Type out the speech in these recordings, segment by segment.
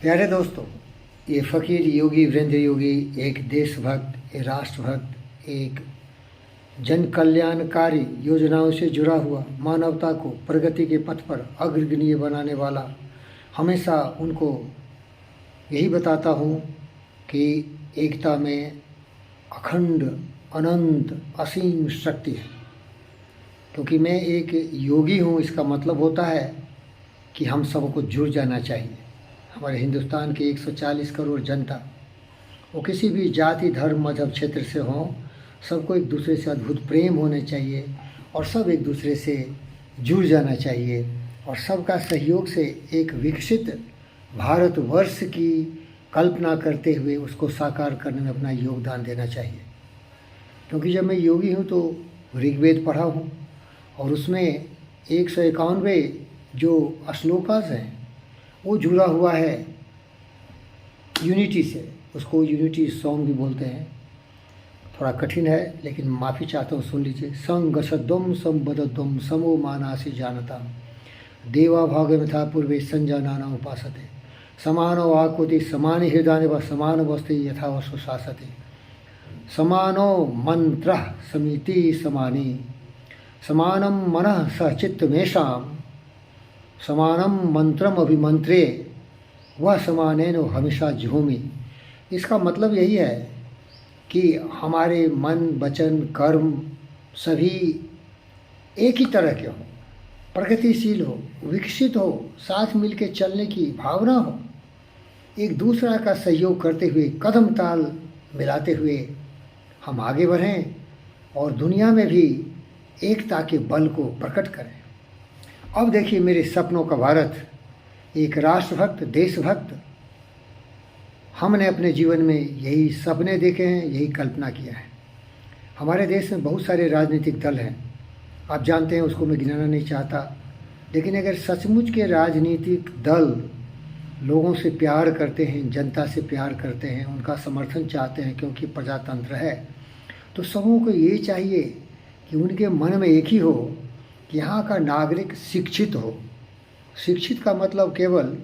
प्यारे दोस्तों, ये फ़कीर योगी वीरेंद्र योगी एक देशभक्त, एक राष्ट्रभक्त, एक जन कल्याणकारी योजनाओं से जुड़ा हुआ, मानवता को प्रगति के पथ पर अग्रगण्य बनाने वाला, हमेशा उनको यही बताता हूँ कि एकता में अखंड अनंत असीम शक्ति है। क्योंकि मैं एक योगी हूँ, इसका मतलब होता है कि हम सबको जुड़ जाना चाहिए। हमारे हिंदुस्तान की 140 करोड़ जनता, वो किसी भी जाति धर्म मजहब क्षेत्र से हों, सबको एक दूसरे से अद्भुत प्रेम होने चाहिए और सब एक दूसरे से जुड़ जाना चाहिए और सबका सहयोग से एक विकसित भारतवर्ष की कल्पना करते हुए उसको साकार करने में अपना योगदान देना चाहिए। क्योंकि जब मैं योगी हूँ तो ऋग्वेद पढ़ा हूँ और उसमें 191 जो श्लोकास हैं वो जुड़ा हुआ है यूनिटी से। उसको यूनिटी सॉन्ग भी बोलते हैं। थोड़ा कठिन है लेकिन माफ़ी चाहता हूँ, सुन लीजिए। संगसद्वम संबद्धम समो मानासि जानता देवा भागमिथा पूर्वे संजाना उपासते समानो आकुति समानि हृदय व समान वस्ति यथा वस्तु शासते समानो मंत्र समिति समानी समानम मनः सचित्तमेषाम समानम मंत्रम अभिमंत्रे वह समानेन हमेशा झूमी। इसका मतलब यही है कि हमारे मन वचन कर्म सभी एक ही तरह के हों, प्रगतिशील हो, विकसित हो, साथ मिलके चलने की भावना हो, एक दूसरा का सहयोग करते हुए कदम ताल मिलाते हुए हम आगे बढ़ें और दुनिया में भी एकता के बल को प्रकट करें। अब देखिए, मेरे सपनों का भारत, एक राष्ट्रभक्त देशभक्त, हमने अपने जीवन में यही सपने देखे हैं, यही कल्पना किया है। हमारे देश में बहुत सारे राजनीतिक दल हैं, आप जानते हैं, उसको मैं गिनाना नहीं चाहता। लेकिन अगर सचमुच के राजनीतिक दल लोगों से प्यार करते हैं, जनता से प्यार करते हैं, उनका समर्थन चाहते हैं क्योंकि प्रजातंत्र है, तो सबों को ये चाहिए कि उनके मन में एक ही हो कि यहाँ का नागरिक शिक्षित हो। शिक्षित का मतलब केवल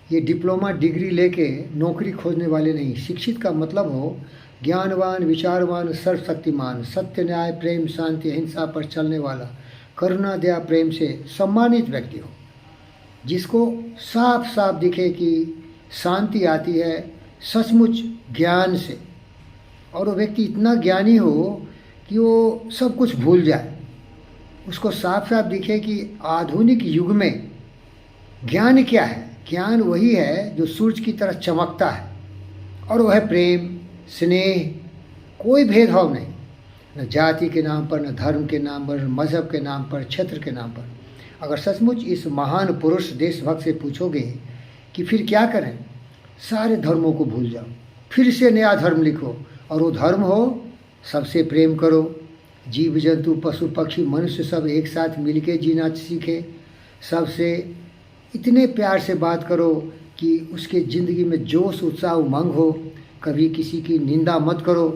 ये डिप्लोमा डिग्री लेके नौकरी खोजने वाले नहीं। शिक्षित का मतलब हो ज्ञानवान, विचारवान, सर्वशक्तिमान, सत्य, न्याय, प्रेम, शांति, अहिंसा पर चलने वाला, करुणा, दया, प्रेम से सम्मानित व्यक्ति हो, जिसको साफ साफ दिखे कि शांति आती है सचमुच ज्ञान से, और वो व्यक्ति इतना ज्ञानी हो कि वो सब कुछ भूल जाए। उसको साफ साफ दिखे कि आधुनिक युग में ज्ञान क्या है। ज्ञान वही है जो सूरज की तरह चमकता है, और वह है प्रेम, स्नेह, कोई भेदभाव नहीं, न जाति के नाम पर, न धर्म के नाम पर, मज़हब के नाम पर, क्षेत्र के नाम पर। अगर सचमुच इस महान पुरुष देशभक्त से पूछोगे कि फिर क्या करें, सारे धर्मों को भूल जाओ, फिर से नया धर्म लिखो, और वो धर्म हो सबसे प्रेम करो, जीव जंतु पशु पक्षी मनुष्य सब एक साथ मिलके जीना सीखे, सबसे इतने प्यार से बात करो कि उसके ज़िंदगी में जोश उत्साह उमंग हो, कभी किसी की निंदा मत करो।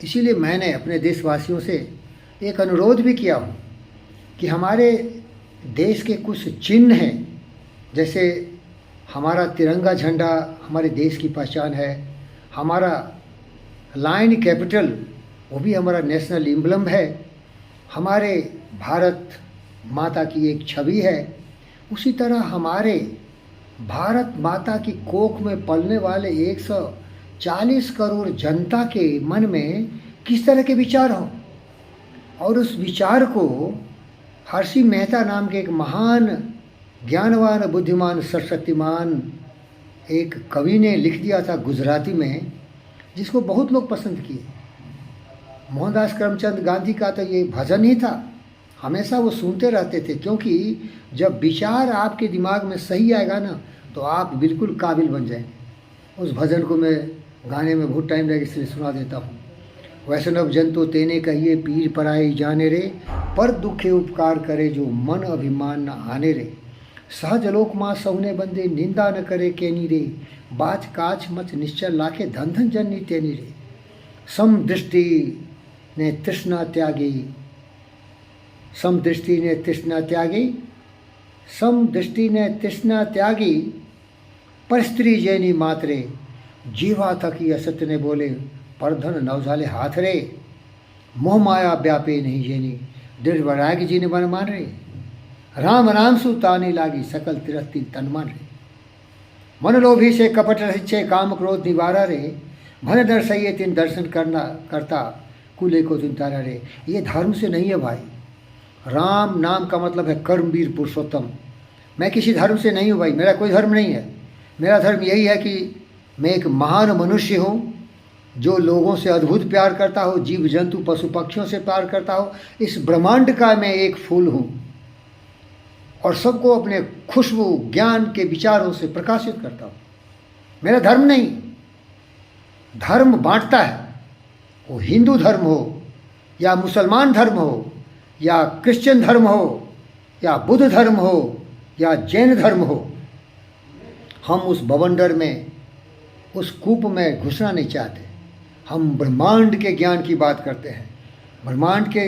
इसीलिए मैंने अपने देशवासियों से एक अनुरोध भी किया हूँ कि हमारे देश के कुछ चिन्ह हैं, जैसे हमारा तिरंगा झंडा हमारे देश की पहचान है, हमारा लायन कैपिटल वो भी हमारा नेशनल एम्बलम है, हमारे भारत माता की एक छवि है। उसी तरह हमारे भारत माता की कोख में पलने वाले 140 करोड़ जनता के मन में किस तरह के विचार हों, और उस विचार को हर्षि मेहता नाम के एक महान ज्ञानवान बुद्धिमान सर्वशक्तिमान एक कवि ने लिख दिया था गुजराती में, जिसको बहुत लोग पसंद किए। मोहनदास करमचंद गांधी का तो ये भजन ही था, हमेशा वो सुनते रहते थे, क्योंकि जब विचार आपके दिमाग में सही आएगा ना तो आप बिल्कुल काबिल बन जाएंगे। उस भजन को मैं गाने में बहुत टाइम लगेगा, इसलिए सुना देता हूँ। वैष्णव जन तो तेने कहिए पीर पराई जाने रे, पर दुखे उपकार करे जो मन अभिमान न आने रे। सहज लोक माँ सहुने बंदे निंदा न करे केनी रे, बाच काच मच निश्चय लाखे धन धन जननी तेनी रे। समदृष्टि ने तृष्णा त्यागी, समदृष्टि ने तृष्णा त्यागी, समदृष्टि ने तृष्णा त्यागी, पर स्त्री जैनी मातरे, जीवा थकी असत्य ने बोले, परधन नवजाले हाथ रे, मोह माया व्यापे नहीं जेनी, दृढ़ वैराग्य जी ने मन मान रे, राम राम सु ताने लागी, सकल तिरस्ती तन मान रे, मनलोभी से कपट रहिच्छे, काम क्रोध निवारा रे, भन डर सही तीन दर्शन करता कुले को तुम तारा रे। ये धर्म से नहीं है भाई। राम नाम का मतलब है कर्मवीर पुरुषोत्तम। मैं किसी धर्म से नहीं हूँ भाई, मेरा कोई धर्म नहीं है। मेरा धर्म यही है कि मैं एक महान मनुष्य हूँ जो लोगों से अद्भुत प्यार करता हो, जीव जंतु पशु पक्षियों से प्यार करता हो। इस ब्रह्मांड का मैं एक फूल हूँ और सबको अपने खुशबू ज्ञान के विचारों से प्रकाशित करता हूँ। मेरा धर्म नहीं। धर्म बांटता है, वो हिंदू धर्म हो या मुसलमान धर्म हो या क्रिश्चियन धर्म हो या बुद्ध धर्म हो या जैन धर्म हो। हम उस बवंडर में, उस कूप में घुसना नहीं चाहते। हम ब्रह्मांड के ज्ञान की बात करते हैं। ब्रह्मांड के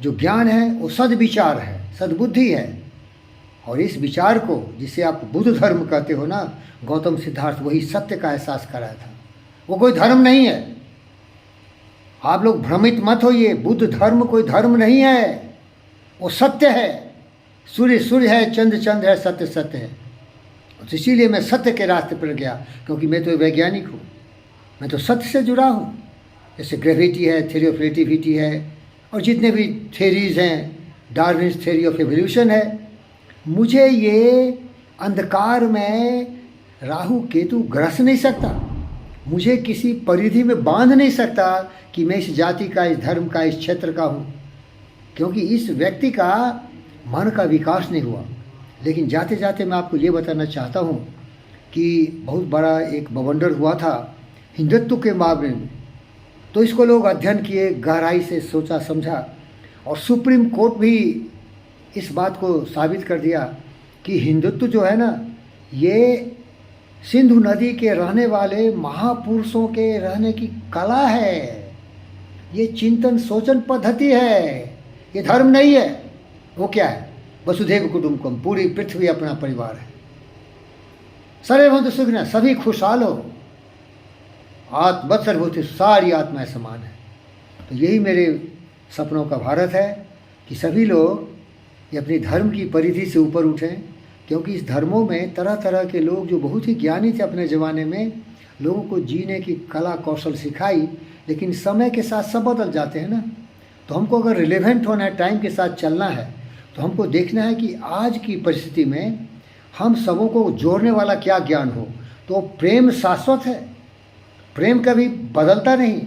जो ज्ञान है वो सद्विचार है, सद्बुद्धि है। और इस विचार को, जिसे आप बुद्ध धर्म कहते हो ना, गौतम सिद्धार्थ वही सत्य का एहसास कराया था। वो कोई धर्म नहीं है। आप लोग भ्रमित मत होइए, बुद्ध धर्म कोई धर्म नहीं है, वो सत्य है। सूर्य सूर्य है, चंद्र चंद्र है, सत्य सत्य है। तो इसीलिए मैं सत्य के रास्ते पर गया, क्योंकि मैं तो वैज्ञानिक हूँ, मैं तो सत्य से जुड़ा हूँ। जैसे ग्रेविटी है, थ्योरी ऑफ रिलेटिविटी है, और जितने भी थ्योरीज हैं, डार्विन्स थ्योरी ऑफ एवोल्यूशन है। मुझे ये अंधकार में राहु केतु ग्रस नहीं सकता, मुझे किसी परिधि में बांध नहीं सकता कि मैं इस जाति का, इस धर्म का, इस क्षेत्र का हूँ, क्योंकि इस व्यक्ति का मन का विकास नहीं हुआ। लेकिन जाते जाते मैं आपको ये बताना चाहता हूँ कि बहुत बड़ा एक बवंडर हुआ था हिंदुत्व के मामले में। तो इसको लोग अध्ययन किए, गहराई से सोचा समझा, और सुप्रीम कोर्ट भी इस बात को साबित कर दिया कि हिंदुत्व जो है ना, ये सिंधु नदी के रहने वाले महापुरुषों के रहने की कला है। ये चिंतन सोचन पद्धति है, ये धर्म नहीं है। वो क्या है? वसुधैव कुटुंबकम, पूरी पृथ्वी अपना परिवार है। सर्वे भवन्तु सुखिनः, सभी खुशहाल हो। आत्मवत्सर्वभूति, सारी आत्माएं समान है। तो यही मेरे सपनों का भारत है कि सभी लोग ये अपनी धर्म की परिधि से ऊपर उठें, क्योंकि इस धर्मों में तरह तरह के लोग जो बहुत ही ज्ञानी थे अपने ज़माने में, लोगों को जीने की कला कौशल सिखाई। लेकिन समय के साथ सब बदल जाते हैं ना। तो हमको अगर रिलेवेंट होना है, टाइम के साथ चलना है, तो हमको देखना है कि आज की परिस्थिति में हम सबों को जोड़ने वाला क्या ज्ञान हो। तो प्रेम शाश्वत है, प्रेम कभी बदलता नहीं।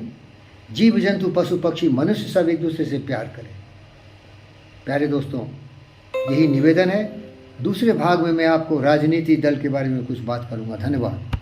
जीव जंतु पशु पक्षी मनुष्य सब एक दूसरे से प्यार करें। प्यारे दोस्तों, यही निवेदन है। दूसरे भाग में मैं आपको राजनीति दल के बारे में कुछ बात करूंगा। धन्यवाद।